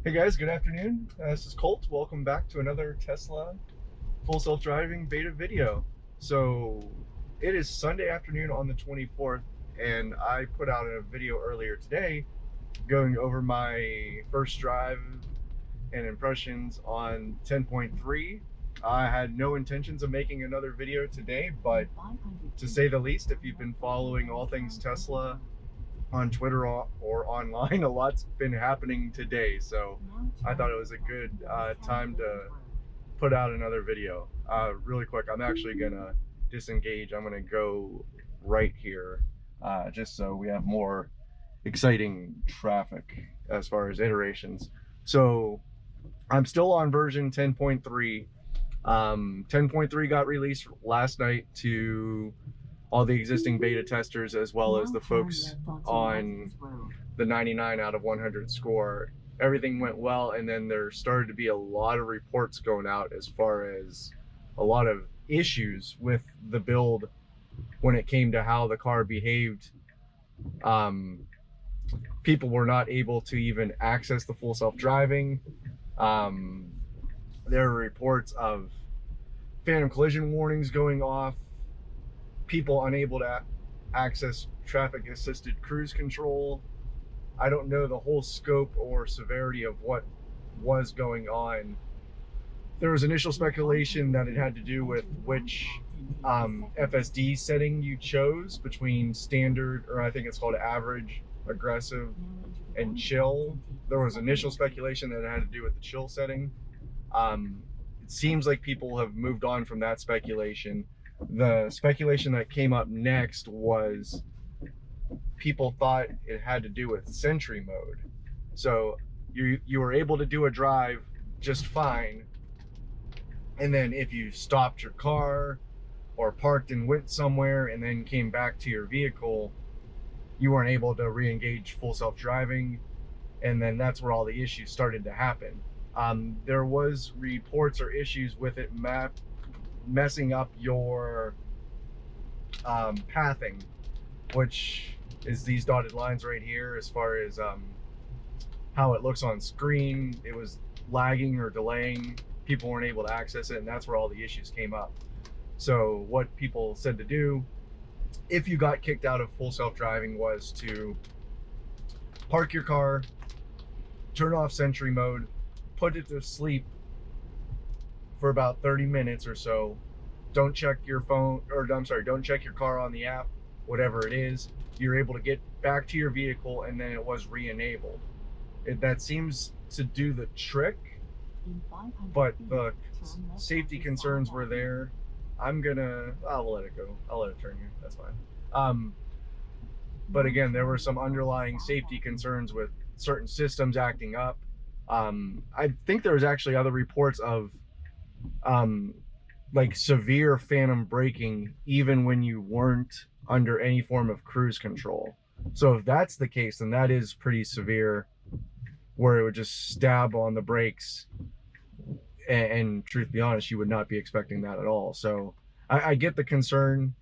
Hey guys, good afternoon. This is Colt. Welcome back to another Tesla full self-driving beta video. So it is Sunday afternoon on the 24th, and I put out a video earlier today going over my first drive and impressions on 10.3. I had no intentions of making another video today, but to say the least, if you've been following all things Tesla on Twitter or online, a lot's been happening today, so I thought it was a good time to put out another video. Really quick, I'm actually gonna disengage. I'm gonna go right here, just so we have more exciting traffic as far as iterations. So I'm still on version 10.3. 10.3 got released last night to all the existing beta testers, as well as the folks on the 99 out of 100 score. Everything went well, and then there started to be a lot of reports going out as far as a lot of issues with the build when it came to how the car behaved. People were not able to even access the full self-driving. There were reports of phantom collision warnings going off, people unable to access traffic assisted cruise control. I don't know the whole scope or severity of what was going on. There was initial speculation that it had to do with which FSD setting you chose between standard, or I think it's called average, aggressive, and chill. There was initial speculation that it had to do with the chill setting. It seems like people have moved on from that speculation. The speculation that came up next was people thought it had to do with Sentry mode. So you were able to do a drive just fine, and then if you stopped your car or parked and went somewhere and then came back to your vehicle, you weren't able to re-engage full self-driving, and then that's where all the issues started to happen. There was reports or issues with it messing up your pathing, which is these dotted lines right here. As far as how it looks on screen, it was lagging or delaying. People weren't able to access it, and that's where all the issues came up. So what people said to do if you got kicked out of full self-driving was to park your car, turn off Sentry mode, put it to sleep for about 30 minutes or so. Don't check your phone, or I'm sorry, don't check your car on the app, whatever it is. You're able to get back to your vehicle, and then it was re-enabled. That seems to do the trick, but the safety concerns were there. I'll let it go. I'll let it turn here. That's fine. But again, there were some underlying safety concerns with certain systems acting up. I think there was actually other reports of like severe phantom braking even when you weren't under any form of cruise control. So if that's the case, then that is pretty severe, where it would just stab on the brakes, and truth be honest, you would not be expecting that at all. So I get the concern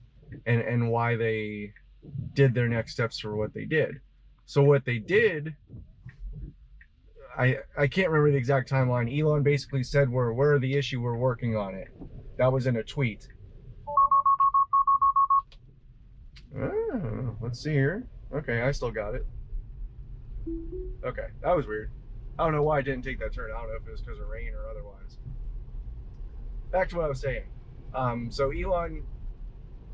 and why they did their next steps for what they did. So what they did, I can't remember the exact timeline. Elon basically said, we're aware of the issue, we're working on it. That was in a tweet. Oh, let's see here. Okay, I still got it. Okay, that was weird. I don't know why I didn't take that turn. I don't know if it was because of rain or otherwise. Back to what I was saying. So Elon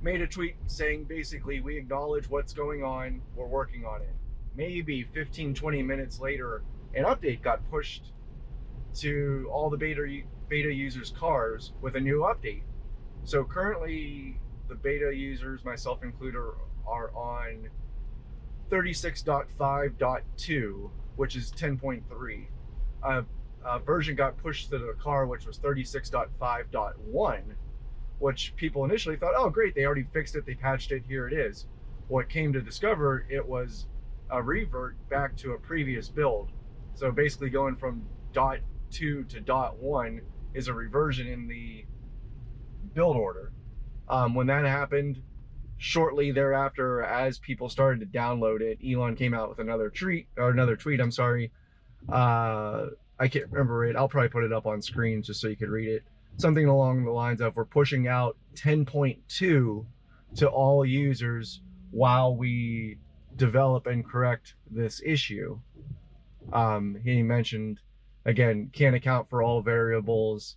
made a tweet saying basically, we acknowledge what's going on, we're working on it. Maybe 15-20 minutes later, an update got pushed to all the beta users' cars with a new update. So currently the beta users, myself included, are on 36.5.2, which is 10.3. Version got pushed to the car, which was 36.5.1, which people initially thought, oh great, they already fixed it, they patched it, here it is. What came to discover, it was a revert back to a previous build. So basically going from .2 to .1 is a reversion in the build order. When that happened, shortly thereafter, as people started to download it, Elon came out with another tweet, I can't remember it. I'll probably put it up on screen just so you could read it. Something along the lines of, we're pushing out 10.2 to all users while we develop and correct this issue. He mentioned, again, can't account for all variables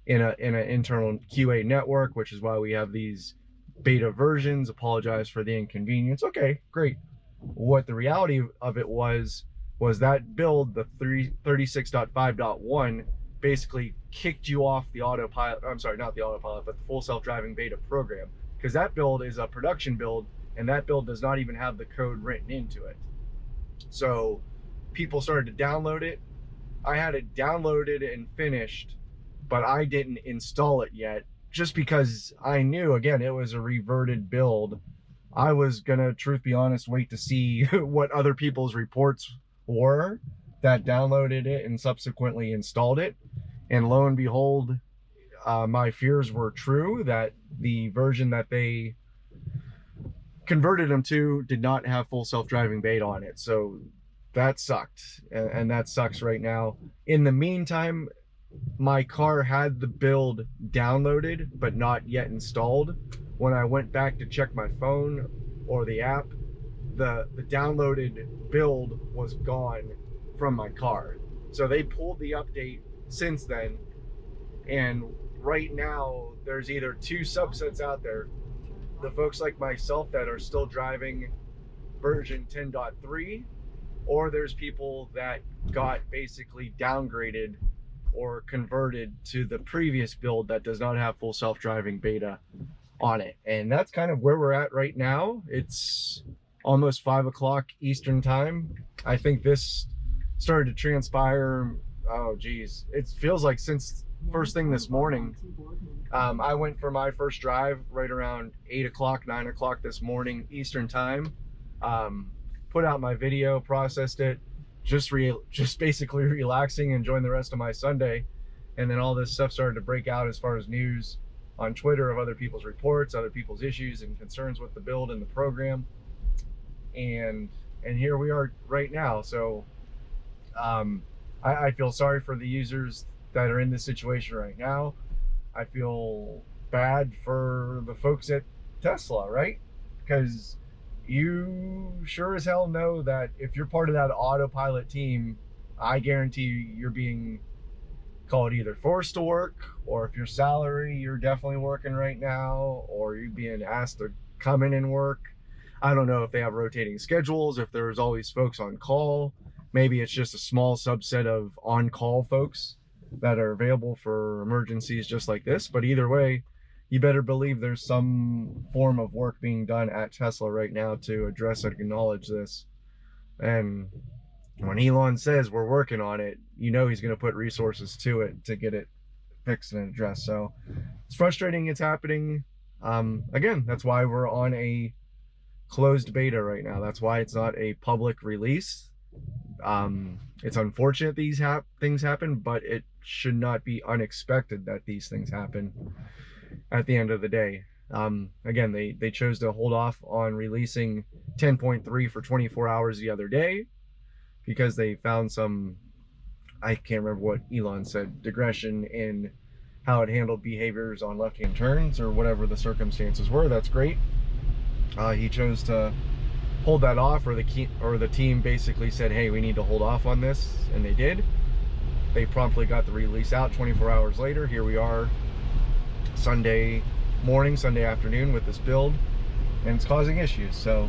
in an internal QA network, which is why we have these beta versions. Apologize for the inconvenience. Okay, great. What the reality of it was that build, the 36.5.1, basically kicked you off the autopilot. I'm sorry, not the autopilot, but the full self-driving beta program, because that build is a production build, and that build does not even have the code written into it. So people started to download it. I had it downloaded and finished, but I didn't install it yet, just because I knew, again, it was a reverted build. I was gonna, truth be honest, wait to see what other people's reports were that downloaded it and subsequently installed it. And lo and behold, my fears were true, that the version that they converted them to did not have full self-driving beta on it. So that sucked, and that sucks right now. In the meantime, my car had the build downloaded but not yet installed. When I went back to check my phone or the app, the downloaded build was gone from my car. So they pulled the update since then, and right now there's either two subsets out there: the folks like myself that are still driving version 10.3, or there's people that got basically downgraded or converted to the previous build that does not have full self-driving beta on it. And that's kind of where we're at right now. It's almost 5 o'clock Eastern time. I think this started to transpire, oh geez, it feels like since first thing this morning. I went for my first drive right around 8 o'clock, 9 o'clock this morning Eastern time. Put out my video, processed it, just basically relaxing, enjoying the rest of my Sunday. And then all this stuff started to break out as far as news on Twitter of other people's reports, other people's issues and concerns with the build and the program. And here we are right now. So I feel sorry for the users that are in this situation right now. I feel bad for the folks at Tesla, right? Because you sure as hell know that if you're part of that autopilot team, I guarantee you're being called either forced to work, or if your salary, you're definitely working right now, or you're being asked to come in and work. I don't know if they have rotating schedules, if there's always folks on call. Maybe it's just a small subset of on-call folks that are available for emergencies just like this. But either way, you better believe there's some form of work being done at Tesla right now to address and acknowledge this. And when Elon says we're working on it, you know he's going to put resources to it to get it fixed and addressed. So it's frustrating it's happening. Again, that's why we're on a closed beta right now. That's why it's not a public release. It's unfortunate these things happen, but it should not be unexpected that these things happen at the end of the day. Again, they chose to hold off on releasing 10.3 for 24 hours the other day because they found some, I can't remember what Elon said, digression in how it handled behaviors on left-hand turns or whatever the circumstances were. That's great. He chose to hold that off, or the team basically said, hey, we need to hold off on this, and they did. They promptly got the release out 24 hours later. Here we are Sunday morning, Sunday afternoon with this build, and it's causing issues. So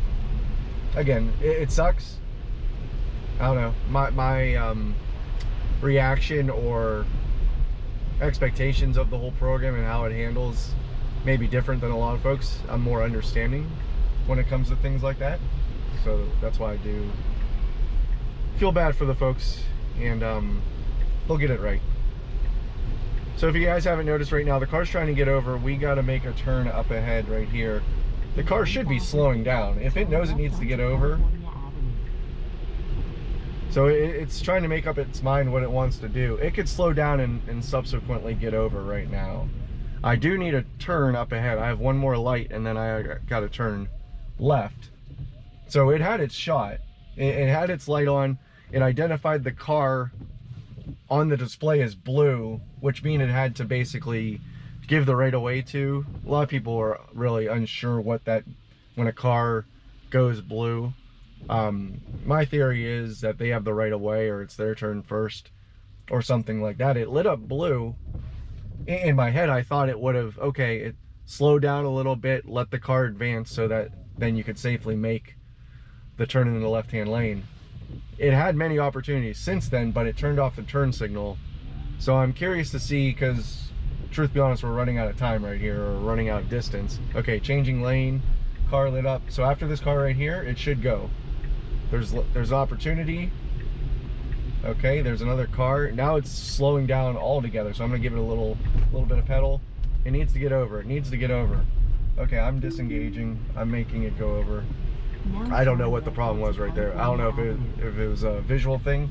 again, it sucks. I don't know, my reaction or expectations of the whole program and how it handles may be different than a lot of folks. I'm more understanding when it comes to things like that, so that's why I do feel bad for the folks, and they'll get it right. So if you guys haven't noticed right now, the car's trying to get over. We got to make a turn up ahead right here. The car should be slowing down if it knows it needs to get over. So it's trying to make up its mind what it wants to do. It could slow down and subsequently get over right now. I do need a turn up ahead. I have one more light, and then I got to turn left. So it had its shot. It had its light on. it identified the car on the display as blue, which means it had to basically give the right of way to. A lot of people are really unsure what that, when a car goes blue. My theory is that they have the right of way, or it's their turn first, or something like that. It lit up blue. In my head, I thought it would have, okay, it slowed down a little bit, let the car advance so that then you could safely make the turn in the left-hand lane. It had many opportunities since then, but it turned off the turn signal. So I'm curious to see, because truth be honest, we're running out of time right here, or running out of distance. Okay, changing lane, car lit up. So after this car right here, it should go. There's opportunity. Okay, there's another car. Now it's slowing down altogether, so I'm gonna give it a little bit of pedal. It needs to get over. It needs to get over. Okay, I'm disengaging. I'm making it go over. I don't know what the problem was right there. I don't know if it was a visual thing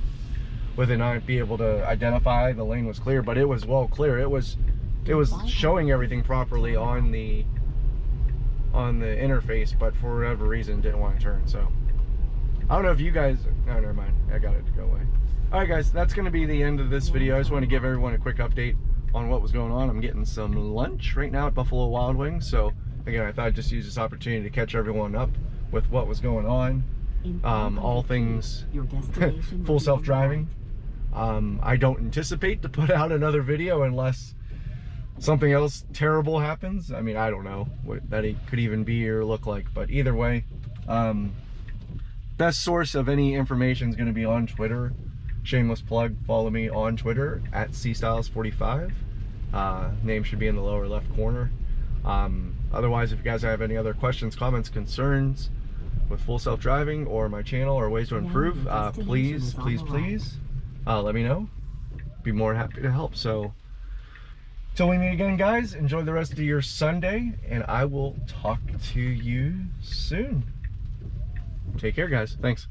with it not be able to identify the lane was clear, but it was well clear. It was showing everything properly on the interface, but for whatever reason didn't want to turn. So I don't know if you guys, no, never mind, I got it to go away. All right guys, that's going to be the end of this video. I just want to give everyone a quick update on what was going on. I'm getting some lunch right now at Buffalo Wild Wings, so again, I thought I'd just use this opportunity to catch everyone up with what was going on, all things full self-driving. I don't anticipate to put out another video unless something else terrible happens. I mean, I don't know what that could even be or look like, but either way, best source of any information is going to be on Twitter. Shameless plug, follow me on Twitter at cstyles45. Name should be in the lower left corner. Otherwise, if you guys have any other questions, comments, concerns with full self-driving or my channel or ways to improve, please let me know. Be more happy to help. So till we meet again, guys, enjoy the rest of your Sunday, and I will talk to you soon. Take care, guys. Thanks.